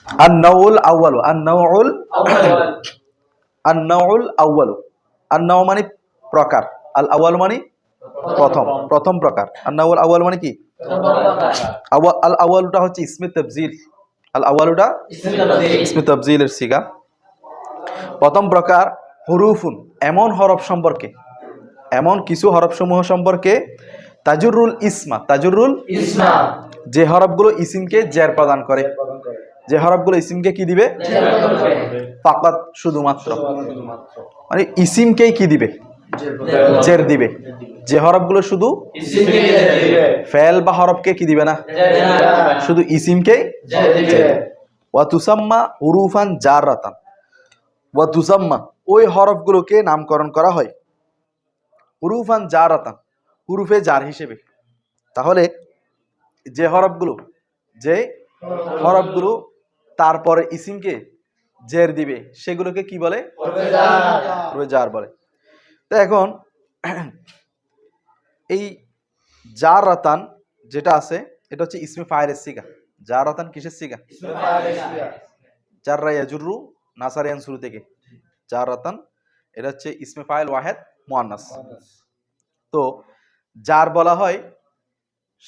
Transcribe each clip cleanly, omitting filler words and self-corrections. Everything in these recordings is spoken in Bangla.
আন-নাউল আউয়ালু, আন-নাউল আন-নাউল আউয়ালু, আন-নাউ মানে প্রকার, আল আউয়াল মানে প্রথম, প্রথম প্রকার। আন-নাউল আউয়াল মানে কি? আল আউয়ালুটা হচ্ছে ইসমে তাবজিল, আল আউয়ালুটা ইসমে তাবজিলের সিগা। প্রথম প্রকার হুরুফুন, এমন হরফ সম্পর্কে, এমন কিছু হরফ সমূহ সম্পর্কে, তাজুরুল ইসমা, তাজুরুল ইসমা, যে হরফগুলো ইসিমকে জের প্রদান করে, যে হরফগুলো ইসিমকে কি দিবে? ফাকাত, শুধুমাত্র, মানে ইসিমকেই কি দিবে? জের দিবে। যে হরফগুলো শুধু ফেল বা হরফকে কি দিবে না, শুধু ইসিমকেই জের দিবে। ওয়া তুসাম্মা হুরুফান জাররাতান, ওয়া তুসাম্মা, ওই হরফগুলোকে নামকরণ করা হয় হুরুফান জারাতান, হুরুফে জার হিসেবে। তাহলে যে হরফগুলো তারপরে ইসিমকে জের দিবে সেগুলোকে কি বলে? হরফে জার বলে। তো এখন এই জাররাতান যেটা আছে এটা হচ্ছে ইসমে ফাইলের সিগা। জাররাতান কিসের সিগা? জাররা ইয়াজুরু নাসার ইয়ানসুরু থেকে জাররাতান, এটা হচ্ছে ইসমে ফাইল ওয়াহেদ মুআন্নাস। তো জার বলা হয়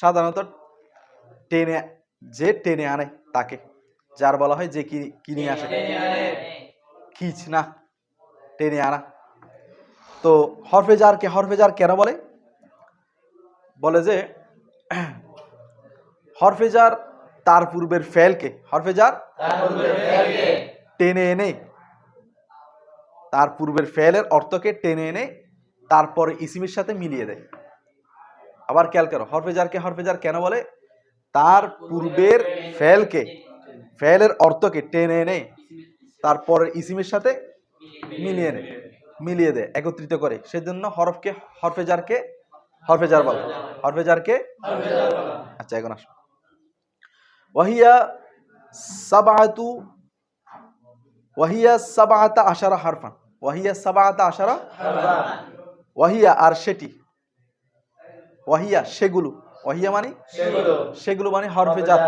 সাধারণত টেনে, যে টেনে আনে তাকে জার বলা হয়, যে কি নিয়ে আসে, খিচ না, টেনে আনা। তো হরফে জার কেন বলে? বলে যে হরফে জার তার পূর্বের ফেলকে, হরফে জার টেনে এনে, তার পূর্বের ফেলের অর্থকে টেনে এনে তারপরে ইসিমের সাথে মিলিয়ে দেয়। আবার খেয়াল করো, হরফে জার কেন বলে? তার পূর্বের ফেলকে, ফেলের অর্থকে টেনে এনে তারপরে ইসিমের সাথে মিলিয়ে দেয়, একত্রিত করে। সেজন্য হরফে জারকে হরফে জার বলে, হরফে জারকে। আচ্ছা, এখন আসো। ওয়াহিয়া সাবাআতা আশারা হারফান, ওয়াহিয়া সাবাআতা আশারা, ওয়াহিয়া আর সেটি, ওয়াহিয়া সেগুলো, ওয়াহিয়া মানে সেগুলো মানে হরফে জার,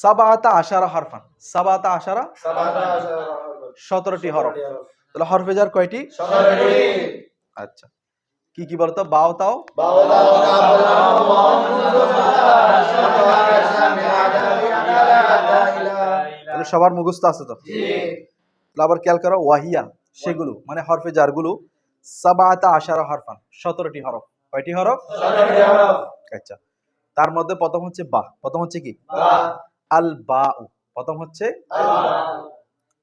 সাবাআতা আশারা হারফান, সাবাআতা আশারা 17টি হরফ। তাহলে হরফে জার কয়টি? 17টি। আচ্ছা, কি কি বলতো? বাও তাও, তাহলে সবার মুখস্থ আছে তো? আবার খেয়াল করো, ওয়াহিয়া সেগুলো মানে হরফে জারগুলো, সাবাআতা আশারা হারফান 17টি হরফ। কয়টি হরফ? 17টি হরফ। আচ্ছা, তার মধ্যে প্রথম হচ্ছে বা, প্রথম হচ্ছে কি? আল বাউ, প্রথম হচ্ছে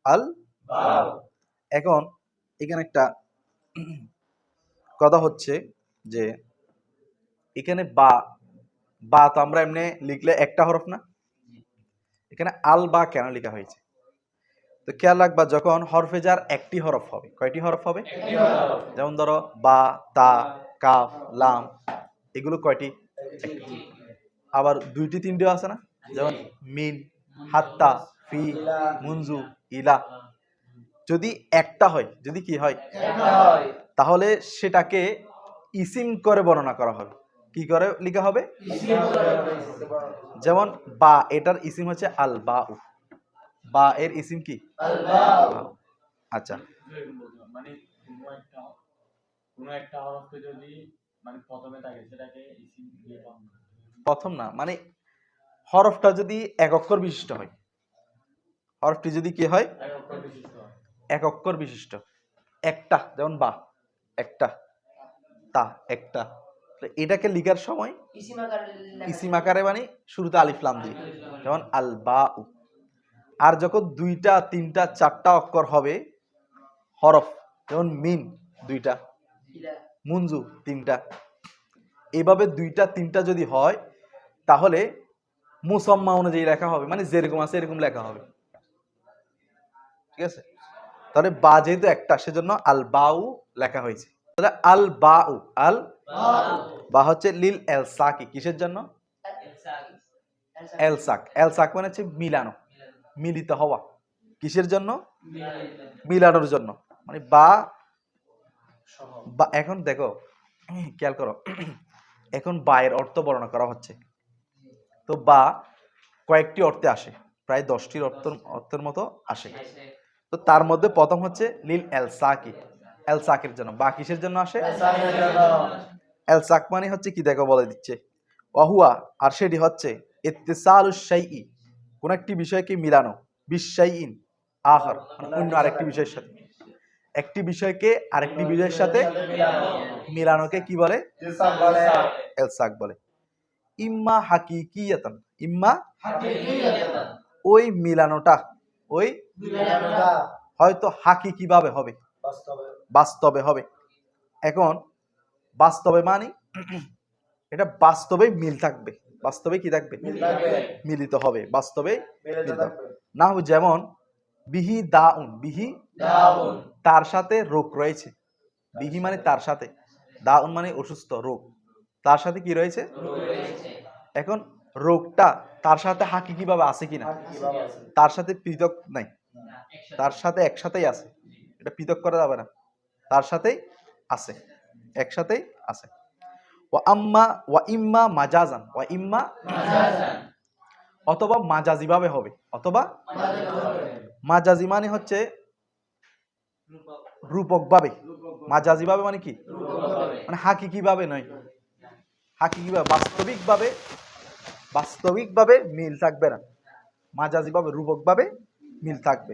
আল বাউ। এখন এখানে একটা কথা হচ্ছে যে এখানে বা তো আমরা এমনি লিখলে একটা হরফ না, এখানে আল বা কেন লেখা হয়েছে? তো খেয়াল রাখবা, যখন হরফে জার একটি হরফ হবে, কয়টি হরফ হবে? যেমন ধরো বা, তা, কাফ, লাম, এগুলো কয়টি? আবার দুইটি তিনটিও আছে না, যেমন মিন, হাত্তা, ফি, মুনজু, ইলা। যদি একটা হয়, যদি কি হয়, তাহলে সেটাকে ইসিম করে বর্ণনা করা হবে। কি করে লেখা হবে? যেমন বা, এটার ইসিম হচ্ছে আল বাউ, বা এর ইসিম কি? আল বাউ। আচ্ছা, মানে কোন একটা হরফকে যদি মানে প্রথমে থাকে সেটাকে ইসিম দিয়ে প্রথম না, মানে হরফটা যদি এক অক্ষর বিশিষ্ট হয়, হরফটি যদি কি হয়? এক অক্ষর বিশিষ্ট, একটা, যেমন বা একটা, তা একটা, এটাকে লিখার সময় ইসিম আকারে মানে শুরুতে আলিফ লাম দিয়ে, যেমন আল বাউ। আর যখন দুইটা তিনটা চারটা অক্ষর হবে হরফ, যেমন মিন দুইটা, মুনজু তিনটা, এভাবে দুইটা তিনটা যদি হয় তাহলে মুসাম্মা অনুযায়ী লেখা হবে, মানে যেরকম আছে এরকম লেখা হবে। ঠিক আছে? তাহলে বা যেহেতু একটা, সেজন্য আল বাউ লেখা হয়েছে। তাহলে আল বাউ, আল বা হচ্ছে লিল এলসাকি, কিসের জন্য? এলসাক, এলসাক মানে হচ্ছে মিলানো, মিলিত হওয়া। কিসের জন্য? মিলানোর জন্য, মানে বা। এখন দেখো, খেয়াল করো, এখন বা এর অর্থ বর্ণনা করা হচ্ছে। তো বা কয়েকটি অর্থে আসে, প্রায় 10টির অর্থের মতো আসে। তো তার মধ্যে প্রথম হচ্ছে লিল এলসাকি, এলসাকের জন্য। বা কিসের জন্য আসে? এলসাক মানে হচ্ছে কি, দেখো বলে দিচ্ছে, ওয়াহুয়া, আর সেটি হচ্ছে ইত্তিসালুশ শাইই, কোন একটি বিষয়কে মিলানো, বিশাইইন আখার, মানে অন্য আরেকটি বিষয়ের সাথে। একটি বিষয়কে আরেকটি বিষয়ের সাথে মিলানোকে কি বলে? এলসাক বলে। ইম্মা হাকিকিয়াতান, ইম্মা ওই মিলানোটা, ওই হয়তো হাকিকি ভাবে হবে, বাস্তবে হবে। এখন বাস্তবে মানে এটা বাস্তবে মিল থাকবে, বাস্তবে কি থাকবে? মিলিত হবে, বাস্তবে মিলিত হবে। না যেমন বিহি দাউন, বিহি তার সাথে রোগ রয়েছে। বিহি মানে তার সাথে, দাউন মানে অসুস্থ, রোগ, তার সাথে কি রয়েছে? এখন রোগটা তার সাথে হাকিকি ভাবে আছে কিনা? তার সাথে পৃথক নাই, তার সাথে একসাথেই আছে, এটা পৃথক করা যাবে না, তার সাথেই আছে, একসাথেই আছে। ওয়া ইম্মা মাজাজান, ওয়া ইম্মা অথবা মাজাজি ভাবে হবে, অথবা মাজাজি মানে হচ্ছে রূপক ভাবে। মাজাজি ভাবে মানে কি? মানে হাকিকি ভাবে নয়, হাকিকি ভাবে, বাস্তবিক ভাবে মিল থাকবে না, মাজাজি ভাবে, রূপক ভাবে মিল থাকবে।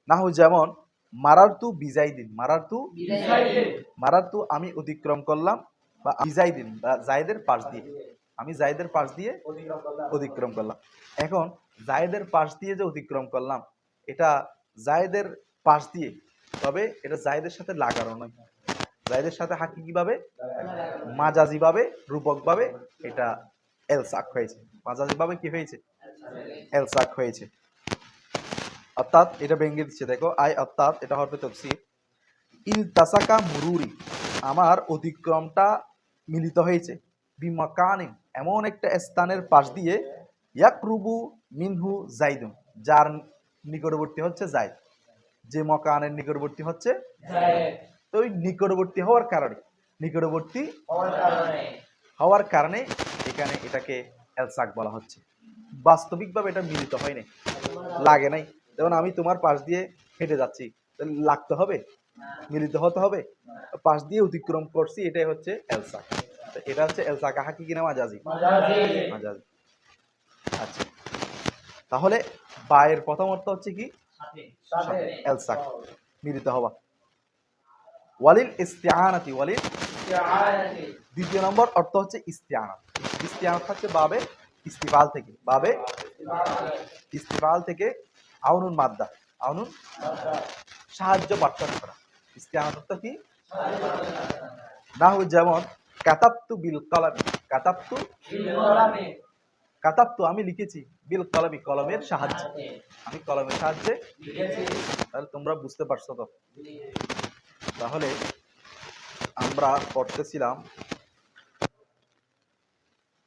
না হয় যেমন মারারতু বিজাইদিন, মারারতু আমি অতিক্রম করলাম, বা বিজাইদিন বা জায়েদের পাশ দিয়ে, আমি জায়েদের পাশ দিয়ে অতিক্রম করলাম। এখন জায়েদের পাশ দিয়ে যে অতিক্রম করলাম, এটা জায়েদের পাশ দিয়ে, তবে এটা জায়েদের সাথে লাগানো নয়, জায়েদের সাথে হাকিকি ভাবে, মাজাজি ভাবে, রূপক ভাবে এটা এলসাক হয়েছে, মাজাজি ভাবে কি হয়েছে? এলসাক হয়েছে। অর্থাৎ এটা ভেঙে দিচ্ছে, দেখো আই অর্থাৎ এটা হরফে তাফসীর, ইলতাসাকা মুরুরি, আমার অতিক্রমটা মিলিত হয়েছে, বিমাকানিন এমন একটা স্থানের পাশ দিয়ে, ইয়াকরুবু মিনহু জাইদুন, যার নিকটবর্তী হচ্ছে জাইদ, যে মকানের নিকটবর্তী হচ্ছে জাইদ। তো ওই নিকটবর্তী হওয়ার কারণে এখানে এটাকে এলসাক বলা হচ্ছে। বাস্তবিকভাবে এটা মিলিত হয় নাই, লাগে নাই। যেমন আমি তোমার পাশ দিয়ে হেঁটে যাচ্ছি, লাগতে হবে, মিলিত হতে হবে, পাশ দিয়ে অতিক্রম করছি, এটাই হচ্ছে এলসাক। এটা হচ্ছে এলসাক হাকিকি না মাজাজি? মাজাজি। আচ্ছা, তাহলে বায়ের প্রথম অর্থ হচ্ছে কি? এলসাক, মিলিত হওয়া। ওয়ালিল ইস্তিআনাতি, ওয়ালিল দ্বিতীয় নম্বর অর্থ হচ্ছে ইস্তিআনাত। ইস্তিআনাত হচ্ছে বাবে ইস্তিফাল থেকে, বাবে ইস্তিফাল থেকে আউনুন মাদ্দা, আউনুন সাহায্য প্রার্থনা করা। ইস্তিআনাত অর্থ কি? নাহু যেমন কাতাবতু বিল কলম, কাতাবতু আমি লিখেছি, বিল কলমি কলমের সাহায্যে, আমি কলমের সাহায্যে লিখেছি। তাহলে তোমরা বুঝতে পারছো তো? তাহলে আমরা পড়তেছিলাম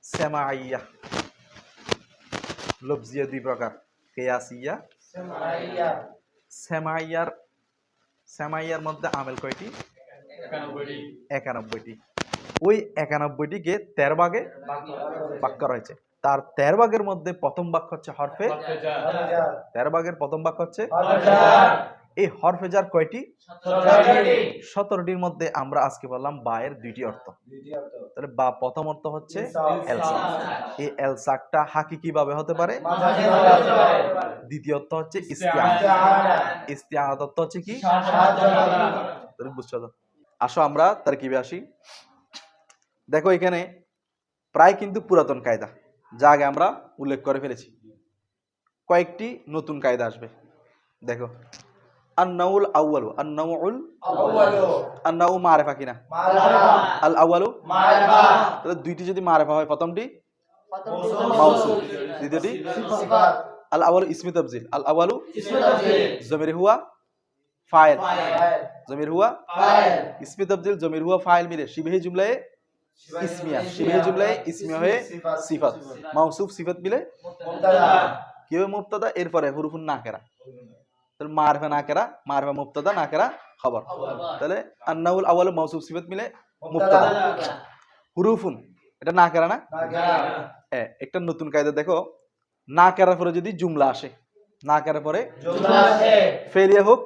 সেমাইয়া, লফজিয়া দুই প্রকার, কিয়াসিয়া, সেমাইয়ার মধ্যে আমেল কয়টি? 91টি। ওই 91টিকে 13 ভাগে ভাগ করা হয়েছে। তার 13 ভাগের মধ্যে প্রথম ভাগ হচ্ছে হরফে, 13 ভাগের প্রথম ভাগ হচ্ছে এই হরফে জার কয়টি? 17টির মধ্যে আমরা আজকে বললাম বায়ের দুইটি অর্থ। তাহলে বা প্রথম অর্থ হচ্ছে এলসাক, এই এলসাকটা হাকিকি ভাবে হতে পারে, দ্বিতীয় অর্থ হচ্ছে ইস্তিআনাত, ইস্তিআনাত অর্থ হচ্ছে কি? তুমি বুঝছো তো? আসো আমরা তারকিবে আসি। দেখো এখানে প্রায় কিন্তু পুরাতন কায়দা, যা আগে আমরা উল্লেখ করে ফেলেছি, কয়েকটি নতুন কায়দা আসবে। দেখো আন-নাউল আউয়ালু, আন-নাউল আউয়ালু, আন-নাউ মারিফা কিনা? মারিফা। আল আউয়ালু মারিফা। তাহলে দুইটি যদি মারিফা হয়, প্রথমটি মাউসুফ, দ্বিতীয়টি সিফাত। আল আউয়ালু ইসমে তাফজিল, আল আউয়ালু ইসমে তাফজিল, জমির হুয়া ফাইল, জমির হুয়া ফাইল, ইসমে তাফজিল জমির হুয়া ফাইল মিলে শিবহে জুমলায়ে ইসমিয়া, শিবহে জুমলায়ে ইসমিয়া হয়ে সিফাত, মাউসুফ সিফাত মিলে মুবতাদা, কি হবে? মুবতাদা, এরপরে হুরুফুন নাকেরা, তাহলে মারফা নাকেরা, মারফা মুবতাদা, নাকেরা খবর। তাহলে আন-নাউল আউয়ালু মাউসুফ সিফাত মিলে মুবতাদা, হুরুফুন এটা নাকেরা না? একটা নতুন কায়দা দেখো, নাকেরার পরে যদি জুমলা আসে, নাকেরা পরে जुमला है ফেলিয়া হোক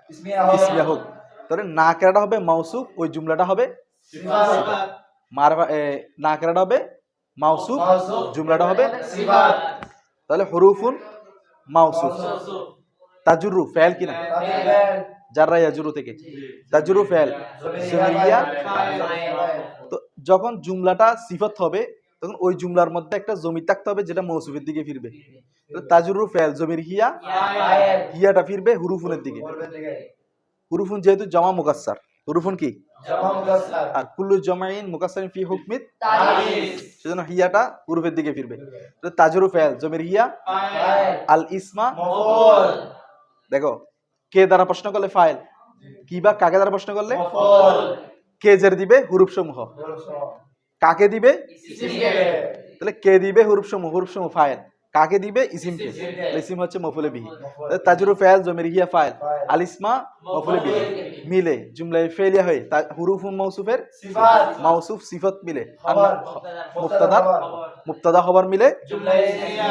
इसमिया हो ইসমিয়া হোক, তাহলে নাকেরাটা হবে মাউসুফ, ওই জুমলাটা হবে सिफात মারফা, নাকেরাটা হবে মাউসুফ, मौसूफ জুমলাটা হবে सिफात তাহলে হুরুফুন মাউসুফ। তাজুরু ফেল কিনা, জাররা ইয়াজুরু থেকে তাজুরু ফেল জমিরিয়া। তো যখন জুমলাটা সিফত হবে তখন ওই জুমলার মধ্যে একটা জমির থাকতে হবে যেটা মৌসুফের দিকে ফিরবে। তো তাজুরু ফেল জমির হিয়া, হিয়াটা ফিরবে হুরুফুনের দিকে। হুরুফুন যেহেতু জমা মুকাসসার, হুরুফুন কি जमा मुकस्सर আর কুল্লু জমাইন মুকাসসারিন ফি হুকমিত, तारीफ সেজন্য হিয়াটা হুরুফের দিকে ফিরবে। তো তাজুরু ফেল জমির হিয়া, फाइल আল ইসমা, मफूल দেখো কে দ্বারা প্রশ্ন করলে ফাইল, কি বা কাকে দ্বারা প্রশ্ন করলে मफूल কে জের দিবে হুরুফ সমূহ, কাকে দিবে इसलिए তাহলে কে দিবে হুরুফ সমূহ ফাইল, কাকে দিবে ইসিমকে, তাহলে ইসিম হচ্ছে মফুলে বিহি। তাহলে তাজরু ফাইল জমির হিয়া ফাইল, আল ইসমা মফুলে বিহি মিলে জুমলায় ফেলিয়া হয় হুরুফুন মাউসুফের सिफात মাউসুফ সিফত মিলে, আর खबर মুবতাদা খবর মিলে जुमला इसमिया